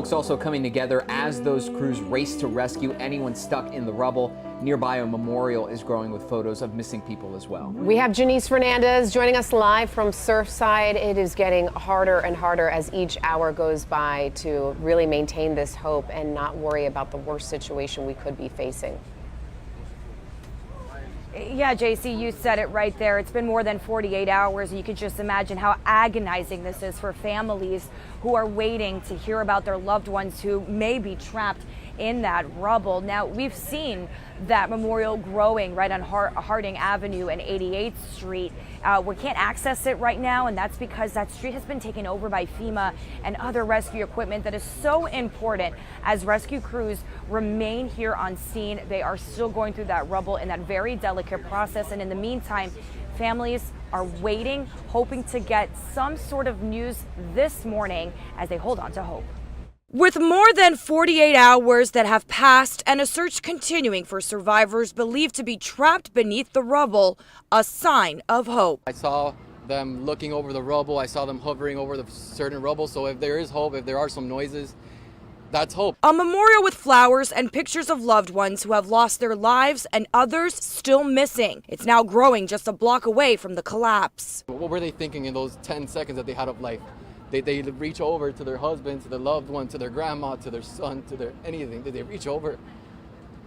folks also coming together as those crews race to rescue anyone stuck in the rubble. Nearby, a memorial is growing with photos of missing people as well. We have Janice Fernandez joining us live from Surfside. It is getting harder and harder as each hour goes by to really maintain this hope and not worry about the worst situation we could be facing. Yeah, JC, you said it right there. It's been more than 48 hours, and you can just imagine how agonizing this is for families who are waiting to hear about their loved ones who may be trapped in that rubble. Now, we've seen that memorial growing right on Harding Avenue and 88th Street. We can't access it right now, and that's because that street has been taken over by FEMA and other rescue equipment that is so important as rescue crews remain here on scene. They are still going through that rubble in that very delicate process, and in the meantime, families are waiting, hoping to get some sort of news this morning as they hold on to hope. With more than 48 hours that have passed and a search continuing for survivors believed to be trapped beneath the rubble, a sign of hope. I saw them looking over the rubble. I saw them hovering over the certain rubble. So if there is hope, if there are some noises, that's hope. A memorial with flowers and pictures of loved ones who have lost their lives and others still missing. It's now growing just a block away from the collapse. What were they thinking in those 10 seconds that they had of life? They reach over to their husband, to their loved one, to their grandma, to their son, to their anything. Did they reach over?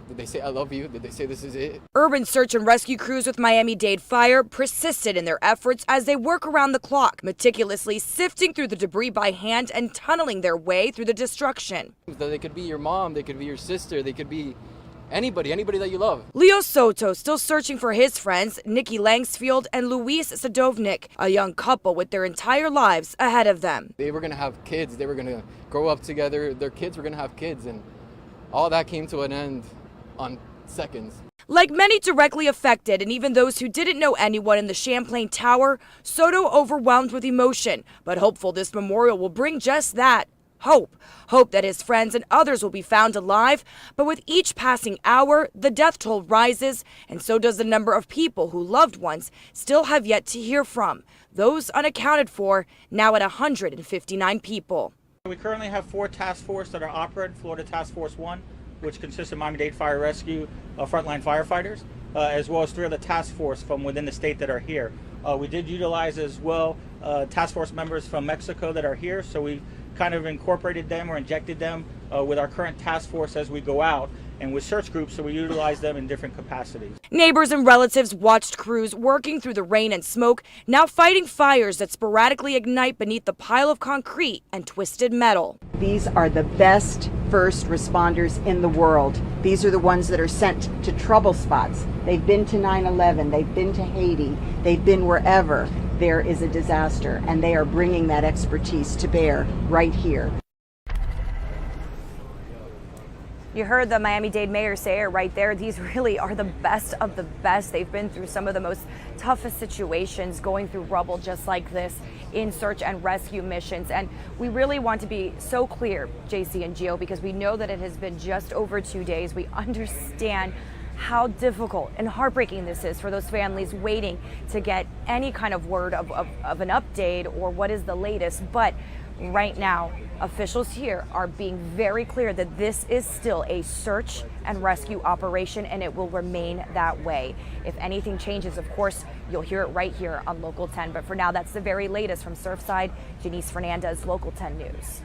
Did they say, I love you? Did they say this is it? Urban search and rescue crews with Miami-Dade Fire persisted in their efforts as they work around the clock, meticulously sifting through the debris by hand and tunneling their way through the destruction. They could be your mom, they could be your sister, they could be anybody that you love. Leo Soto still searching for his friends, Nikki Langsfield and Luis Sadovnik, a young couple with their entire lives ahead of them. They were going to have kids, they were going to grow up together, their kids were going to have kids, and all that came to an end on seconds. Like many directly affected and even those who didn't know anyone in the Champlain Tower, Soto overwhelmed with emotion, but hopeful this memorial will bring just that. Hope. Hope that his friends and others will be found alive, but with each passing hour, the death toll rises, and so does the number of people who loved ones still have yet to hear from. Those unaccounted for, now at 159 people. We currently have 4 task forces that are operating. Florida Task Force 1, which consists of Miami-Dade Fire Rescue frontline firefighters, as well as 3 other task force from within the state that are here. We did utilize as well task force members from Mexico that are here, so we kind of incorporated them or injected them with our current task force as we go out, and with search groups, so we utilize them in different capacities. Neighbors and relatives watched crews working through the rain and smoke, now fighting fires that sporadically ignite beneath the pile of concrete and twisted metal. These are the best first responders in the world. These are the ones that are sent to trouble spots. They've been to 9/11, they've been to Haiti, they've been wherever there is a disaster, and they are bringing that expertise to bear right here. You heard the Miami-Dade mayor say it right there. These really are the best of the best. They've been through some of the most toughest situations going through rubble just like this in search and rescue missions. And we really want to be so clear, JC and Gio, because we know that it has been just over 2 days. We understand how difficult and heartbreaking this is for those families waiting to get any kind of word of an update or what is the latest. But right now, officials here are being very clear that this is still a search and rescue operation, and it will remain that way. If anything changes, of course, you'll hear it right here on Local 10. But for now, that's the very latest from Surfside. Janice Fernandez, Local 10 News.